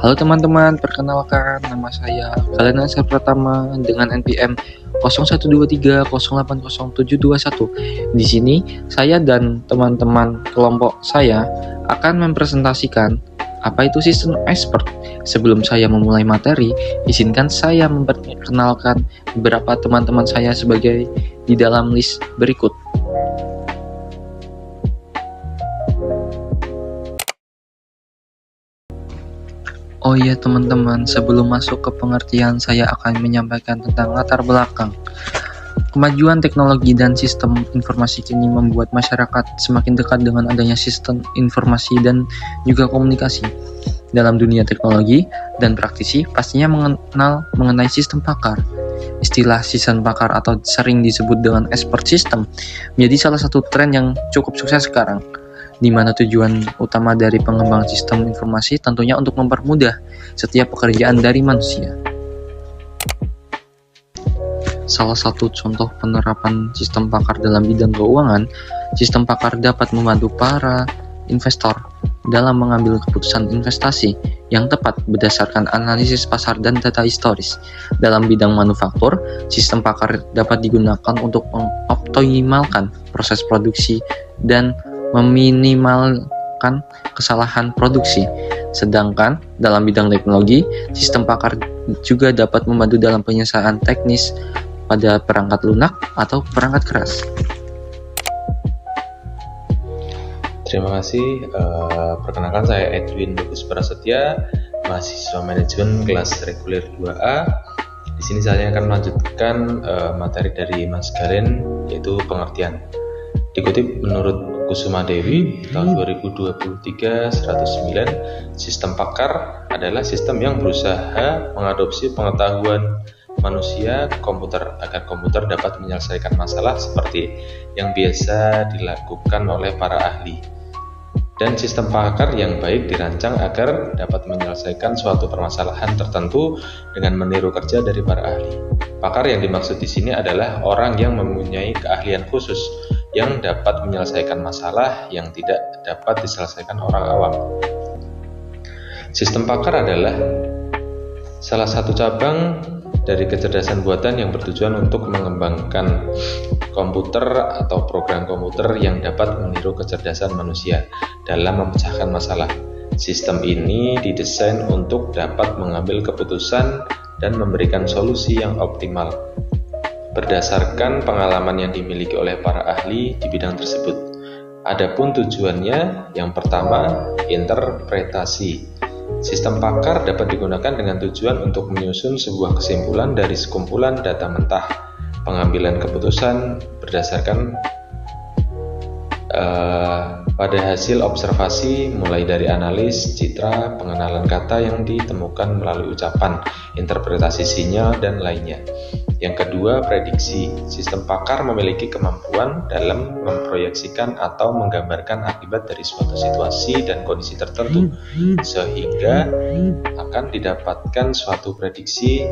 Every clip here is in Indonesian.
Halo teman-teman, perkenalkan nama saya Kalena Pratama dengan NPM 0123080721. Di sini saya dan teman-teman kelompok saya akan mempresentasikan apa itu sistem expert. Sebelum saya memulai materi, izinkan saya memperkenalkan beberapa teman-teman saya sebagai di dalam list berikut. Oh iya teman-teman, sebelum masuk ke pengertian, saya akan menyampaikan tentang latar belakang. Kemajuan teknologi dan sistem informasi kini membuat masyarakat semakin dekat dengan adanya sistem informasi dan juga komunikasi. Dalam dunia teknologi dan praktisi, pastinya mengenal mengenai sistem pakar. Istilah sistem pakar atau sering disebut dengan expert system menjadi salah satu tren yang cukup sukses sekarang, di mana tujuan utama dari pengembang sistem informasi tentunya untuk mempermudah setiap pekerjaan dari manusia. Salah satu contoh penerapan sistem pakar dalam bidang keuangan, sistem pakar dapat membantu para investor dalam mengambil keputusan investasi yang tepat berdasarkan analisis pasar dan data historis. Dalam bidang manufaktur, sistem pakar dapat digunakan untuk mengoptimalkan proses produksi dan meminimalkan kesalahan produksi. Sedangkan dalam bidang teknologi, sistem pakar juga dapat membantu dalam penyelesaian teknis pada perangkat lunak atau perangkat keras. Terima kasih. Perkenalkan saya Edwin Bagus Prasetya, mahasiswa manajemen kelas reguler 2A. Di sini saya akan melanjutkan materi dari Mas Galen, yaitu pengertian. Dikutip menurut Kusuma Dewi tahun 2023 109, sistem pakar adalah sistem yang berusaha mengadopsi pengetahuan manusia ke komputer agar komputer dapat menyelesaikan masalah seperti yang biasa dilakukan oleh para ahli. Dan sistem pakar yang baik dirancang agar dapat menyelesaikan suatu permasalahan tertentu dengan meniru kerja dari para ahli. Pakar yang dimaksud di sini adalah orang yang mempunyai keahlian khusus yang dapat menyelesaikan masalah yang tidak dapat diselesaikan orang awam. Sistem pakar adalah salah satu cabang dari kecerdasan buatan yang bertujuan untuk mengembangkan komputer atau program komputer yang dapat meniru kecerdasan manusia dalam memecahkan masalah. Sistem ini didesain untuk dapat mengambil keputusan dan memberikan solusi yang optimal berdasarkan pengalaman yang dimiliki oleh para ahli di bidang tersebut. Adapun tujuannya, yang pertama, interpretasi. Sistem pakar dapat digunakan dengan tujuan untuk menyusun sebuah kesimpulan dari sekumpulan data mentah, pengambilan keputusan berdasarkan pada hasil observasi mulai dari analis, citra, pengenalan kata yang ditemukan melalui ucapan, interpretasi sinyal, dan lainnya. Yang kedua, prediksi. Sistem pakar memiliki kemampuan dalam memproyeksikan atau menggambarkan akibat dari suatu situasi dan kondisi tertentu, sehingga akan didapatkan suatu prediksi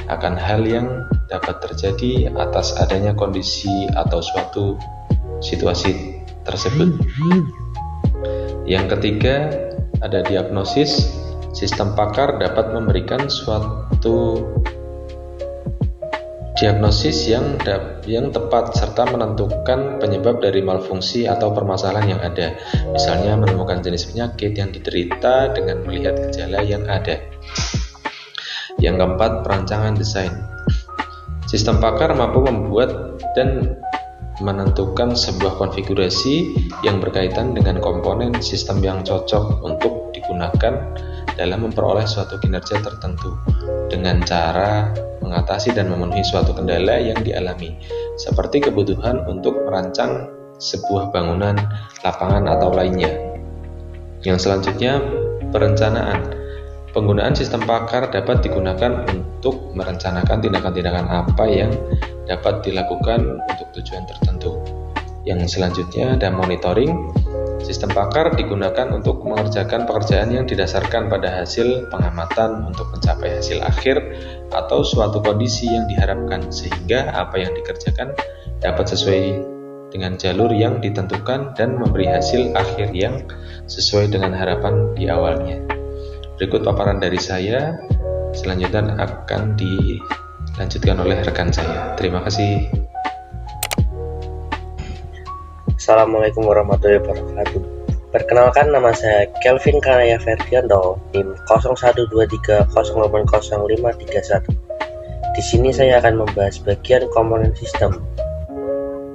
akan hal yang dapat terjadi atas adanya kondisi atau suatu situasi tersebut. Yang ketiga, ada diagnosis. Sistem pakar dapat memberikan suatu diagnosis yang tepat serta menentukan penyebab dari malfungsi atau permasalahan yang ada. Misalnya menemukan jenis penyakit yang diderita dengan melihat gejala yang ada. Yang keempat, perancangan desain. Sistem pakar mampu membuat dan menentukan sebuah konfigurasi yang berkaitan dengan komponen sistem yang cocok untuk digunakan dalam memperoleh suatu kinerja tertentu dengan cara mengatasi dan memenuhi suatu kendala yang dialami, seperti kebutuhan untuk merancang sebuah bangunan, lapangan, atau lainnya. Yang selanjutnya, perencanaan. Penggunaan sistem pakar dapat digunakan untuk merencanakan tindakan-tindakan apa yang dapat dilakukan untuk tujuan tertentu. Yang selanjutnya ada monitoring. Sistem pakar digunakan untuk mengerjakan pekerjaan yang didasarkan pada hasil pengamatan untuk mencapai hasil akhir atau suatu kondisi yang diharapkan, sehingga apa yang dikerjakan dapat sesuai dengan jalur yang ditentukan dan memberi hasil akhir yang sesuai dengan harapan di awalnya. Berikut paparan dari saya, selanjutnya akan dilanjutkan oleh rekan saya. Terima kasih. Assalamualaikum warahmatullahi wabarakatuh. Perkenalkan, nama saya Kelvin Kanaya Ferdianto, NIM 0123080531. Di sini saya akan membahas bagian komponen sistem.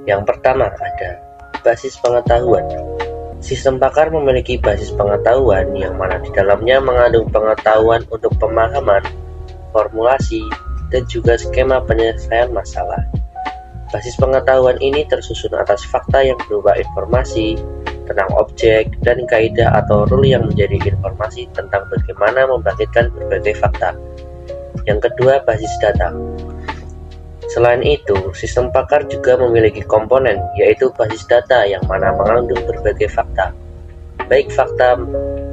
Yang pertama ada basis pengetahuan. Sistem pakar memiliki basis pengetahuan yang mana di dalamnya mengandung pengetahuan untuk pemahaman, formulasi, dan juga skema penyelesaian masalah. Basis pengetahuan ini tersusun atas fakta yang berupa informasi tentang objek dan kaidah atau rule yang menjadi informasi tentang bagaimana membangkitkan berbagai fakta. Yang kedua, basis data. Selain itu, sistem pakar juga memiliki komponen, yaitu basis data yang mana mengandung berbagai fakta, baik fakta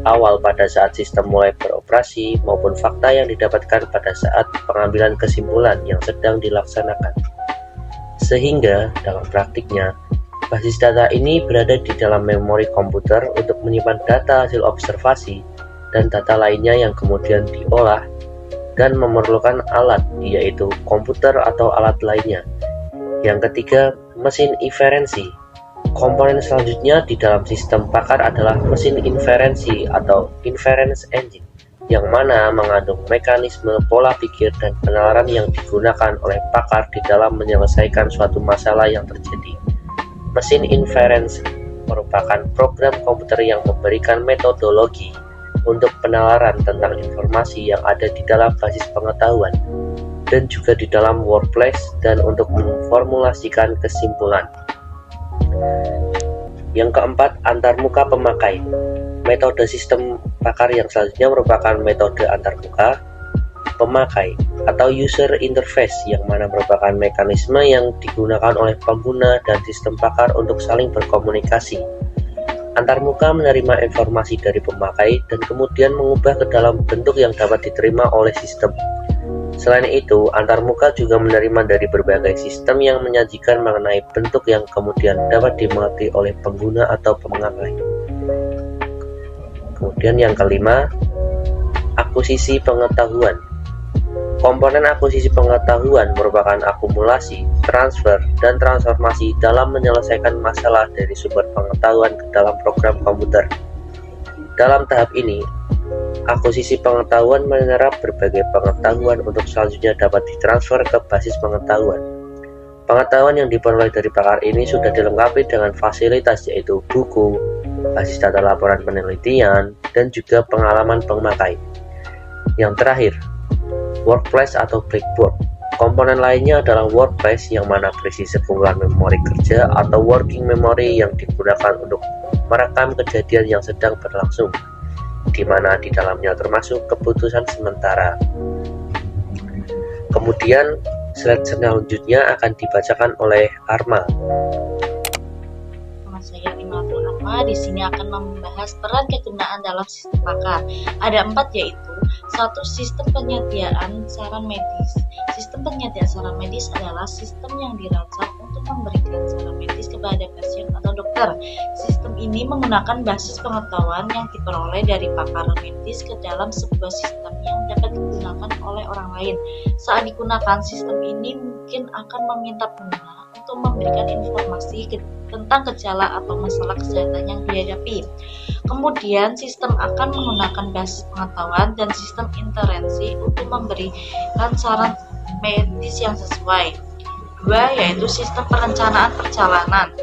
awal pada saat sistem mulai beroperasi maupun fakta yang didapatkan pada saat pengambilan kesimpulan yang sedang dilaksanakan. Sehingga, dalam praktiknya, basis data ini berada di dalam memori komputer untuk menyimpan data hasil observasi dan data lainnya yang kemudian diolah dan memerlukan alat, yaitu komputer atau alat lainnya. Yang ketiga, mesin inferensi. Komponen selanjutnya di dalam sistem pakar adalah mesin inferensi atau inference engine, yang mana mengandung mekanisme pola pikir dan penalaran yang digunakan oleh pakar di dalam menyelesaikan suatu masalah yang terjadi. Mesin inference merupakan program komputer yang memberikan metodologi untuk penalaran tentang informasi yang ada di dalam basis pengetahuan dan juga di dalam workplace dan untuk memformulasikan kesimpulan. Yang keempat, antarmuka pemakai. Metode sistem pakar yang selanjutnya merupakan metode antarmuka pemakai atau user interface, yang mana merupakan mekanisme yang digunakan oleh pengguna dan sistem pakar untuk saling berkomunikasi. Antarmuka menerima informasi dari pemakai dan kemudian mengubah ke dalam bentuk yang dapat diterima oleh sistem. Selain itu, antarmuka juga menerima dari berbagai sistem yang menyajikan mengenai bentuk yang kemudian dapat dimengerti oleh pengguna atau pemakai. Kemudian yang kelima, akuisisi pengetahuan. Komponen akuisisi pengetahuan merupakan akumulasi, transfer, dan transformasi dalam menyelesaikan masalah dari sumber pengetahuan ke dalam program komputer. Dalam tahap ini, akuisisi pengetahuan menyerap berbagai pengetahuan untuk selanjutnya dapat ditransfer ke basis pengetahuan. Pengetahuan yang diperoleh dari pakar ini sudah dilengkapi dengan fasilitas, yaitu buku, basis data laporan penelitian, dan juga pengalaman pemakai. Yang terakhir, workplace atau blackboard. Komponen lainnya adalah workplace, yang mana berisi sekumpulan memori kerja atau working memory yang digunakan untuk merekam kejadian yang sedang berlangsung, di mana di dalamnya termasuk keputusan sementara. Kemudian slide selanjutnya akan dibacakan oleh Arma. Saya Imatul Arma di sini akan membahas peran kegunaan dalam sistem pakar. Ada 4, yaitu 1. Sistem penyediaan saran medis. Sistem penyediaan saran medis adalah sistem yang dirancang untuk memberikan saran medis kepada pasien atau dokter. Sistem ini menggunakan basis pengetahuan yang diperoleh dari pakar medis ke dalam sebuah sistem yang dapat digunakan oleh orang lain. Saat digunakan, sistem ini mungkin akan meminta pengguna untuk memberikan informasi tentang gejala atau masalah kesehatan yang dihadapi. Kemudian, sistem akan menggunakan basis pengetahuan dan sistem intervensi untuk memberikan saran medis yang sesuai. 2. Yaitu sistem perencanaan perjalanan.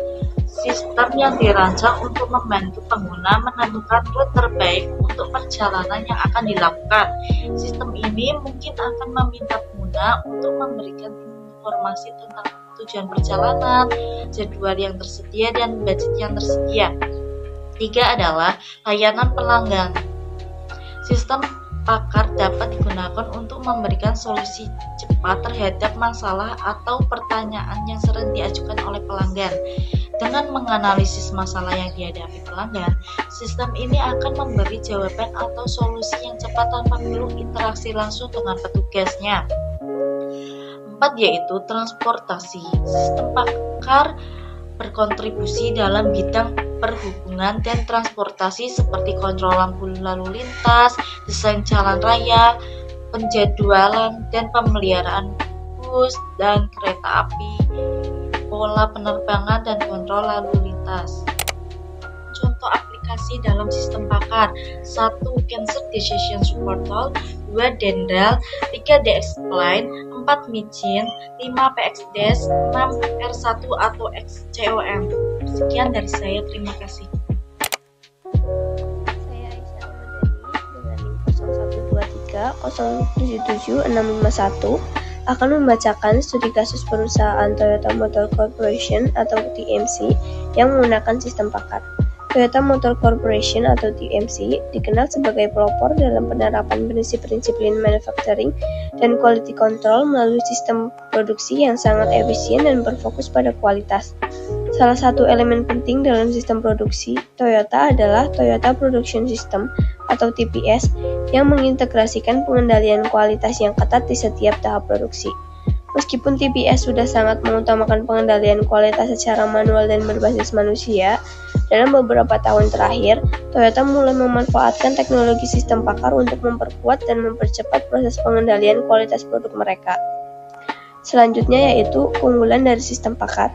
Sistem yang dirancang untuk membantu pengguna menentukan rute terbaik untuk perjalanan yang akan dilakukan. Sistem ini mungkin akan meminta pengguna untuk memberikan informasi tentang tujuan perjalanan, jadwal yang tersedia, dan budget yang tersedia. 3 adalah layanan pelanggan. Sistem pakar dapat digunakan untuk memberikan solusi cepat terhadap masalah atau pertanyaan yang sering diajukan oleh pelanggan. Dengan menganalisis masalah yang dihadapi pelanggan, sistem ini akan memberi jawaban atau solusi yang cepat tanpa perlu interaksi langsung dengan petugasnya. 4 yaitu transportasi. Sistem pakar berkontribusi dalam bidang perhubungan dan transportasi seperti kontrol lampu lalu lintas, desain jalan raya, penjadwalan dan pemeliharaan bus dan kereta api, pola penerbangan dan kontrol lalu lintas. Contoh aplikasi dalam sistem pakar: 1. Cancer Decision Portal, 2. Dendral, 3. DXpline, 4. Micin, 5. PXDesk, 6. R1 atau XCOM. Sekian dari saya, terima kasih. Saya Aisyah Ramadhani dengan NIM 0123077651 akan membacakan studi kasus perusahaan Toyota Motor Corporation atau TMC yang menggunakan sistem pakar. Toyota Motor Corporation atau TMC dikenal sebagai pelopor dalam penerapan prinsip-prinsip Lean Manufacturing dan Quality Control melalui sistem produksi yang sangat efisien dan berfokus pada kualitas. Salah satu elemen penting dalam sistem produksi Toyota adalah Toyota Production System atau TPS yang mengintegrasikan pengendalian kualitas yang ketat di setiap tahap produksi. Meskipun TPS sudah sangat mengutamakan pengendalian kualitas secara manual dan berbasis manusia, dalam beberapa tahun terakhir, Toyota mulai memanfaatkan teknologi sistem pakar untuk memperkuat dan mempercepat proses pengendalian kualitas produk mereka. Selanjutnya yaitu keunggulan dari sistem pakar.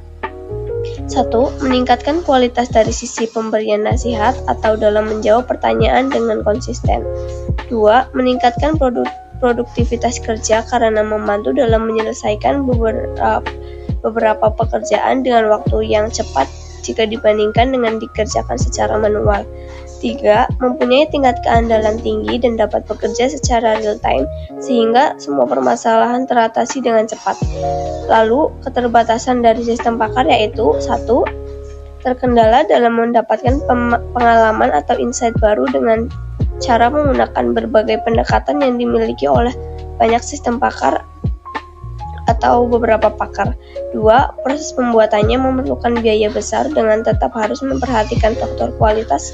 1. Meningkatkan kualitas dari sisi pemberian nasihat atau dalam menjawab pertanyaan dengan konsisten. 2. Meningkatkan produktivitas kerja karena membantu dalam menyelesaikan beberapa pekerjaan dengan waktu yang cepat jika dibandingkan dengan dikerjakan secara manual. 3. Mempunyai tingkat keandalan tinggi dan dapat bekerja secara real time sehingga semua permasalahan teratasi dengan cepat. Lalu, keterbatasan dari sistem pakar yaitu 1. Terkendala dalam mendapatkan pengalaman atau insight baru dengan cara menggunakan berbagai pendekatan yang dimiliki oleh banyak sistem pakar atau beberapa pakar. 2. Proses pembuatannya memerlukan biaya besar dengan tetap harus memperhatikan faktor kualitas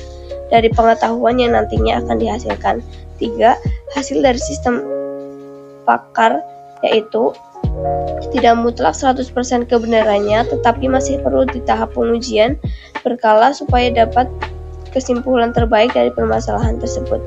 dari pengetahuan yang nantinya akan dihasilkan. 3. Hasil dari sistem pakar yaitu tidak mutlak 100% kebenarannya, tetapi masih perlu di tahap pengujian berkala supaya dapat kesimpulan terbaik dari permasalahan tersebut.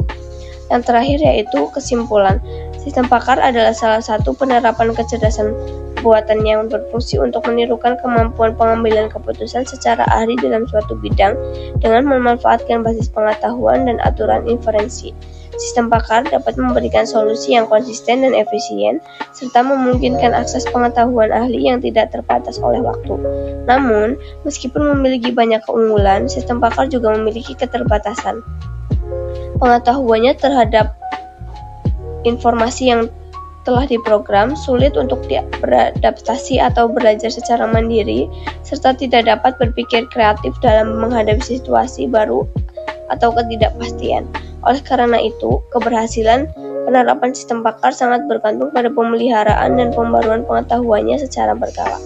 Yang terakhir yaitu kesimpulan. Sistem pakar adalah salah satu penerapan kecerdasan buatan yang berfungsi untuk menirukan kemampuan pengambilan keputusan secara ahli dalam suatu bidang dengan memanfaatkan basis pengetahuan dan aturan inferensi. Sistem pakar dapat memberikan solusi yang konsisten dan efisien, serta memungkinkan akses pengetahuan ahli yang tidak terbatas oleh waktu. Namun, meskipun memiliki banyak keunggulan, sistem pakar juga memiliki keterbatasan. Pengetahuannya terhadap informasi yang telah diprogram, sulit untuk beradaptasi atau belajar secara mandiri, serta tidak dapat berpikir kreatif dalam menghadapi situasi baru atau ketidakpastian. Oleh karena itu, keberhasilan penerapan sistem pakar sangat bergantung pada pemeliharaan dan pembaruan pengetahuannya secara berkala.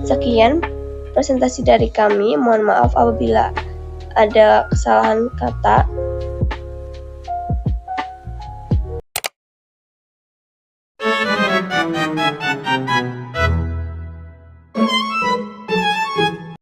Sekian presentasi dari kami, mohon maaf apabila ada kesalahan kata.